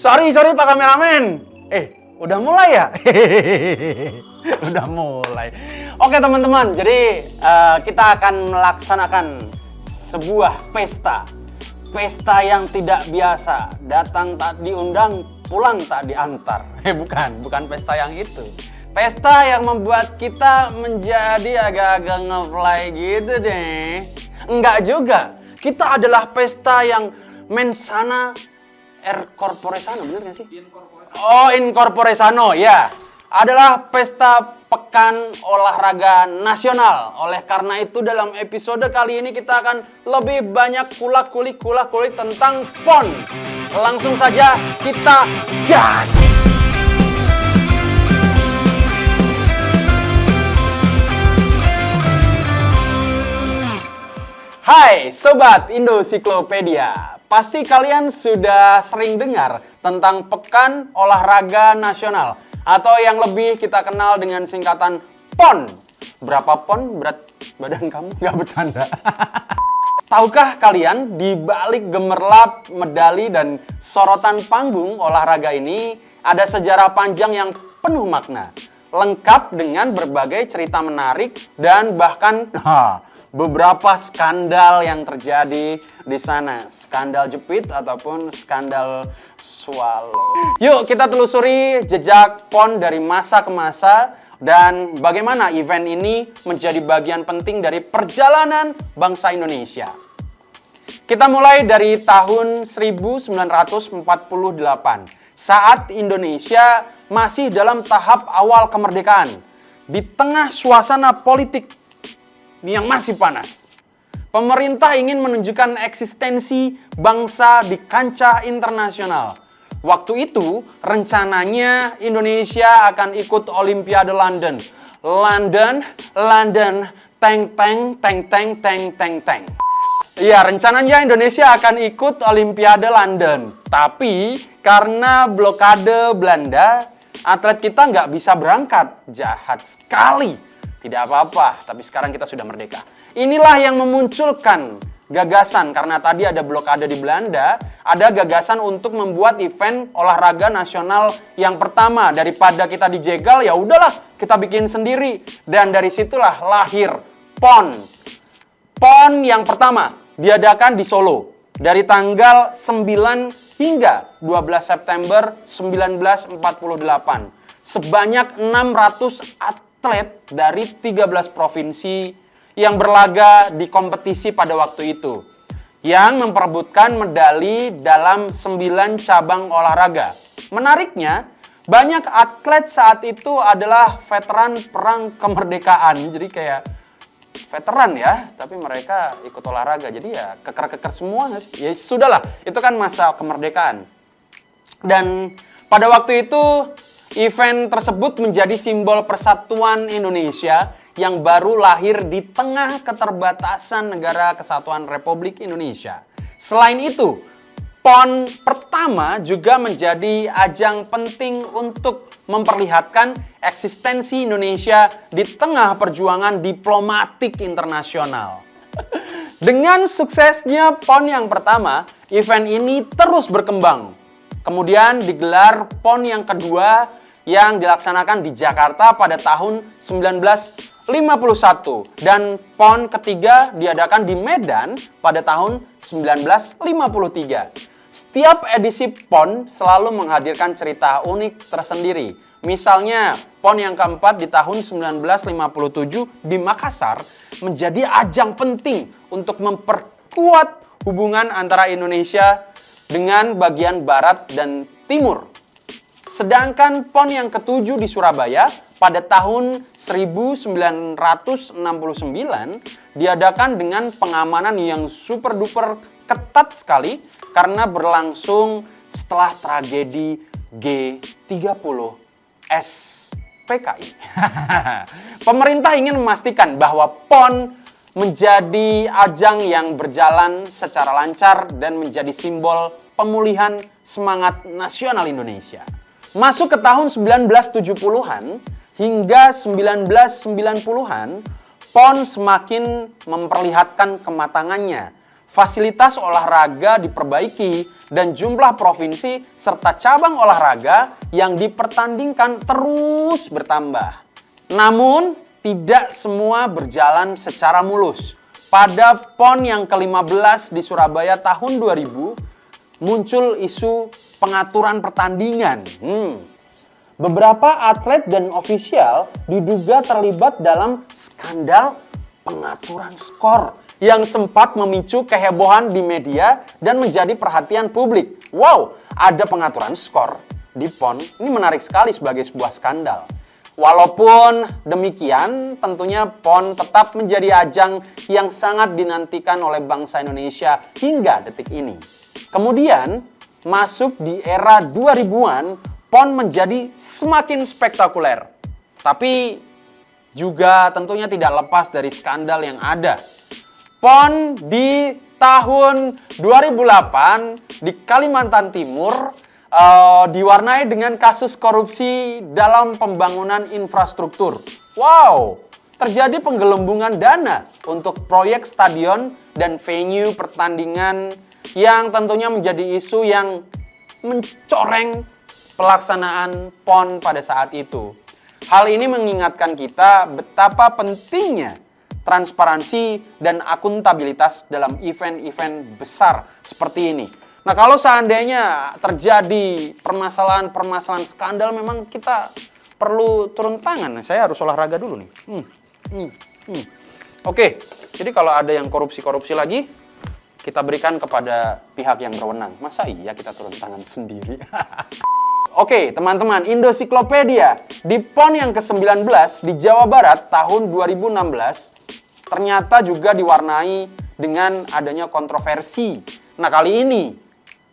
Sorry Pak Kameramen. Udah mulai ya? Udah mulai. Oke teman-teman, jadi kita akan melaksanakan sebuah pesta. Pesta yang tidak biasa. Datang tak diundang, pulang tak diantar. Bukan pesta yang itu. Pesta yang membuat kita menjadi agak-agak nge-fly gitu deh. Enggak juga. Kita adalah pesta yang mensana corpore sano, bener gak sih? In corpore sano, ya. Adalah pesta pekan olahraga nasional. Oleh karena itu dalam episode kali ini kita akan lebih banyak kulik tentang PON. Langsung saja kita gas! Hai Sobat Indosiklopedia, pasti kalian sudah sering dengar tentang Pekan Olahraga Nasional atau yang lebih kita kenal dengan singkatan PON. Berapa PON berat badan kamu? Gak bercanda. Tahukah kalian di balik gemerlap medali dan sorotan panggung olahraga ini ada sejarah panjang yang penuh makna, lengkap dengan berbagai cerita menarik dan bahkan beberapa skandal yang terjadi di sana. Skandal jepit ataupun skandal swallow. Yuk kita telusuri jejak PON dari masa ke masa dan bagaimana event ini menjadi bagian penting dari perjalanan bangsa Indonesia. Kita mulai dari tahun 1948 saat Indonesia masih dalam tahap awal kemerdekaan. Di tengah suasana politik yang masih panas, pemerintah ingin menunjukkan eksistensi bangsa di kancah internasional. Waktu itu, rencananya Indonesia akan ikut Olimpiade London. Teng. Iya, rencananya Indonesia akan ikut Olimpiade London. Tapi, karena blokade Belanda, atlet kita nggak bisa berangkat. Jahat sekali. Tidak apa-apa, tapi sekarang kita sudah merdeka. Inilah yang memunculkan gagasan, karena tadi ada blokade di Belanda, ada gagasan untuk membuat event olahraga nasional yang pertama. Daripada kita dijegal, ya udahlah, kita bikin sendiri. Dan dari situlah lahir PON. PON yang pertama diadakan di Solo dari tanggal 9 hingga 12 September 1948. Sebanyak 600 atlet dari 13 provinsi yang berlaga di kompetisi pada waktu itu, yang memperebutkan medali dalam 9 cabang olahraga. Menariknya, banyak atlet saat itu adalah veteran perang kemerdekaan. Jadi kayak veteran ya, tapi mereka ikut olahraga. Jadi ya keker-keker semua. Ya sudahlah, itu kan masa kemerdekaan. Dan pada waktu itu event tersebut menjadi simbol persatuan Indonesia yang baru lahir di tengah keterbatasan Negara Kesatuan Republik Indonesia. Selain itu, PON pertama juga menjadi ajang penting untuk memperlihatkan eksistensi Indonesia di tengah perjuangan diplomatik internasional. Dengan suksesnya PON yang pertama, event ini terus berkembang. Kemudian digelar PON yang kedua yang dilaksanakan di Jakarta pada tahun 1951 dan PON ketiga diadakan di Medan pada tahun 1953. Setiap edisi PON selalu menghadirkan cerita unik tersendiri. Misalnya, PON yang keempat di tahun 1957 di Makassar menjadi ajang penting untuk memperkuat hubungan antara Indonesia dengan bagian barat dan timur. Sedangkan PON yang ketujuh di Surabaya pada tahun 1969 diadakan dengan pengamanan yang super duper ketat sekali karena berlangsung setelah tragedi G30 SPKI. Pemerintah ingin memastikan bahwa PON menjadi ajang yang berjalan secara lancar dan menjadi simbol pemulihan semangat nasional Indonesia. Masuk ke tahun 1970-an hingga 1990-an, PON semakin memperlihatkan kematangannya. fasilitas olahraga diperbaiki, dan jumlah provinsi serta cabang olahraga yang dipertandingkan terus bertambah. Namun, tidak semua berjalan secara mulus. Pada PON yang ke-15 di Surabaya tahun 2000, muncul isu pengaturan pertandingan. Beberapa atlet dan ofisial diduga terlibat dalam skandal pengaturan skor yang sempat memicu kehebohan di media dan menjadi perhatian publik. Wow, ada pengaturan skor di PON. Ini menarik sekali sebagai sebuah skandal. Walaupun demikian, tentunya PON tetap menjadi ajang yang sangat dinantikan oleh bangsa Indonesia hingga detik ini. Kemudian, masuk di era 2000-an, PON menjadi semakin spektakuler. Tapi juga tentunya tidak lepas dari skandal yang ada. PON di tahun 2008 di Kalimantan Timur diwarnai dengan kasus korupsi dalam pembangunan infrastruktur. Wow, terjadi penggelembungan dana untuk proyek stadion dan venue pertandingan yang tentunya menjadi isu yang mencoreng pelaksanaan PON pada saat itu. Hal ini mengingatkan kita betapa pentingnya transparansi dan akuntabilitas dalam event-event besar seperti ini. Nah, kalau seandainya terjadi permasalahan skandal, memang kita perlu turun tangan. Saya harus olahraga dulu nih. Oke, jadi kalau ada yang korupsi lagi, kita berikan kepada pihak yang berwenang. Masa iya kita turun tangan sendiri? Oke, teman-teman, Indosiklopedia. Di PON yang ke-19 di Jawa Barat tahun 2016, ternyata juga diwarnai dengan adanya kontroversi. Nah, kali ini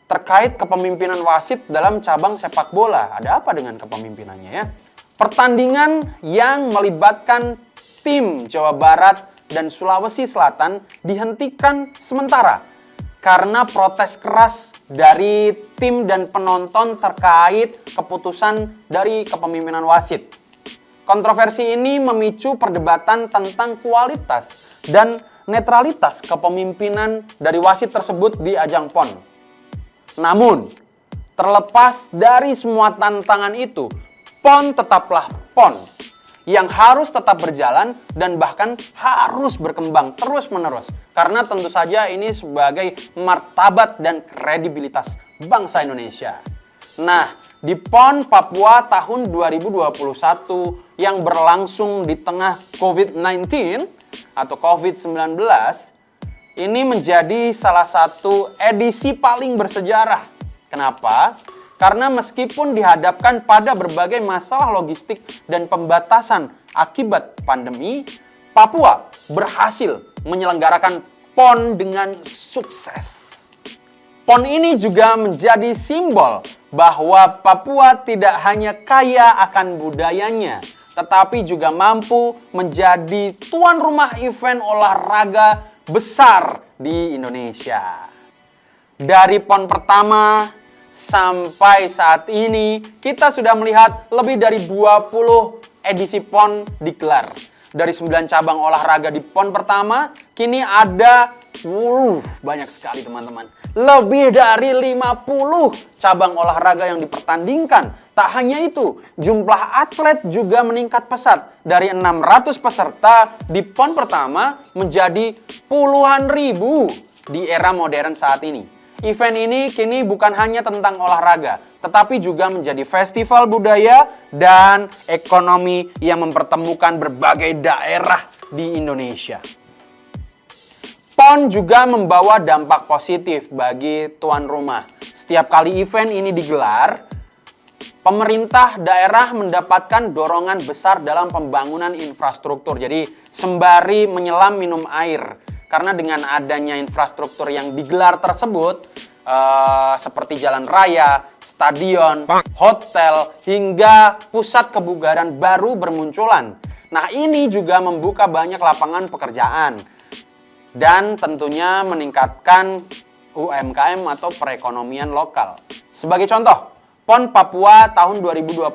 terkait kepemimpinan wasit dalam cabang sepak bola. Ada apa dengan kepemimpinannya ya? Pertandingan yang melibatkan tim Jawa Barat dan Sulawesi Selatan dihentikan sementara karena protes keras dari tim dan penonton terkait keputusan dari kepemimpinan wasit. Kontroversi ini memicu perdebatan tentang kualitas dan netralitas kepemimpinan dari wasit tersebut di ajang PON. Namun, terlepas dari semua tantangan itu, PON tetaplah PON yang harus tetap berjalan dan bahkan harus berkembang terus-menerus. Karena tentu saja ini sebagai martabat dan kredibilitas bangsa Indonesia. Nah, di PON Papua tahun 2021 yang berlangsung di tengah COVID-19 atau COVID-19, ini menjadi salah satu edisi paling bersejarah. Kenapa? Karena meskipun dihadapkan pada berbagai masalah logistik dan pembatasan akibat pandemi, Papua berhasil menyelenggarakan PON dengan sukses. PON ini juga menjadi simbol bahwa Papua tidak hanya kaya akan budayanya, tetapi juga mampu menjadi tuan rumah event olahraga besar di Indonesia. Dari PON pertama sampai saat ini, kita sudah melihat lebih dari 20 edisi PON digelar. Dari 9 cabang olahraga di PON pertama, kini ada banyak sekali teman-teman. Lebih dari 50 cabang olahraga yang dipertandingkan. Tak hanya itu, jumlah atlet juga meningkat pesat. Dari 600 peserta di PON pertama menjadi puluhan ribu di era modern saat ini. Event ini kini bukan hanya tentang olahraga, tetapi juga menjadi festival budaya dan ekonomi yang mempertemukan berbagai daerah di Indonesia. PON juga membawa dampak positif bagi tuan rumah. Setiap kali event ini digelar, pemerintah daerah mendapatkan dorongan besar dalam pembangunan infrastruktur. Jadi sembari menyelam minum air. Karena dengan adanya infrastruktur yang digelar tersebut, seperti jalan raya, stadion, hotel, hingga pusat kebugaran baru bermunculan. Nah, ini juga membuka banyak lapangan pekerjaan dan tentunya meningkatkan UMKM atau perekonomian lokal. Sebagai contoh, PON Papua tahun 2021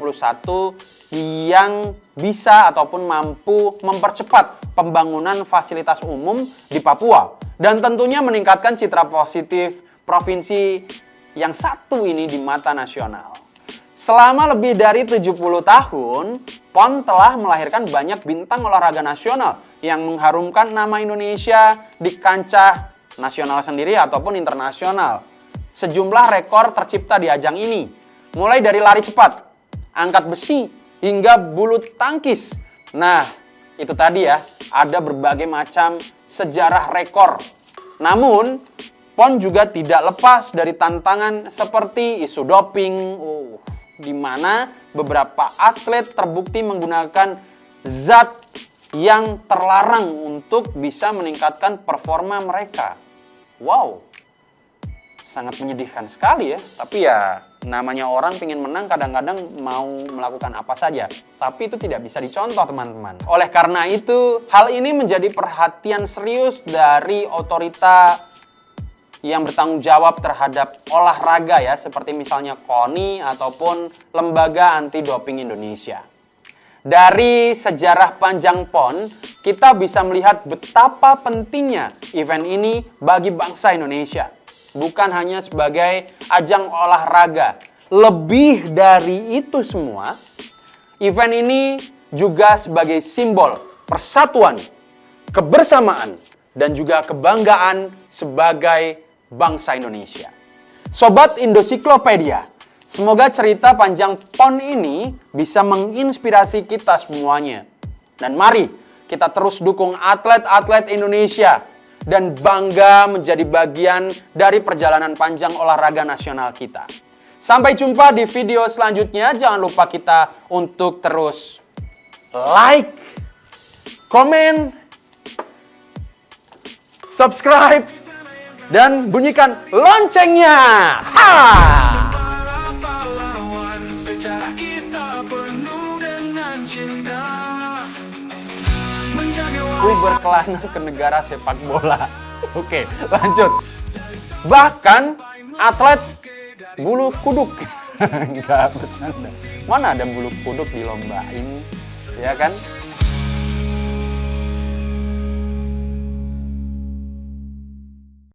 yang bisa ataupun mampu mempercepat pembangunan fasilitas umum di Papua Dan tentunya meningkatkan citra positif provinsi yang satu ini di mata nasional. Selama lebih dari 70 tahun, PON telah melahirkan banyak bintang olahraga nasional yang mengharumkan nama Indonesia di kancah nasional sendiri ataupun internasional. Sejumlah rekor tercipta di ajang ini, mulai dari lari cepat, angkat besi, hingga bulu tangkis. Nah, itu tadi ya, ada berbagai macam sejarah rekor. Namun, PON juga tidak lepas dari tantangan seperti isu doping, di mana beberapa atlet terbukti menggunakan zat yang terlarang untuk bisa meningkatkan performa mereka. Wow, sangat menyedihkan sekali ya. Tapi ya, namanya orang pengen menang kadang-kadang mau melakukan apa saja. Tapi itu tidak bisa dicontoh, teman-teman. Oleh karena itu, hal ini menjadi perhatian serius dari otorita yang bertanggung jawab terhadap olahraga ya, seperti misalnya KONI ataupun Lembaga Anti Doping Indonesia. Dari sejarah panjang PON, kita bisa melihat betapa pentingnya event ini bagi bangsa Indonesia. Bukan hanya sebagai ajang olahraga. Lebih dari itu semua, event ini juga sebagai simbol persatuan, kebersamaan, dan juga kebanggaan sebagai bangsa Indonesia. Sobat Indosiklopedia, semoga cerita panjang PON ini bisa menginspirasi kita semuanya. Dan mari kita terus dukung atlet-atlet Indonesia dan bangga menjadi bagian dari perjalanan panjang olahraga nasional kita. Sampai jumpa di video selanjutnya. Jangan lupa kita untuk terus like, komen, subscribe, dan bunyikan loncengnya. Ha! Gue berkelana ke negara sepak bola. Oke, lanjut. Bahkan atlet bulu kuduk. Enggak bercanda. Mana ada bulu kuduk dilombain, ya kan?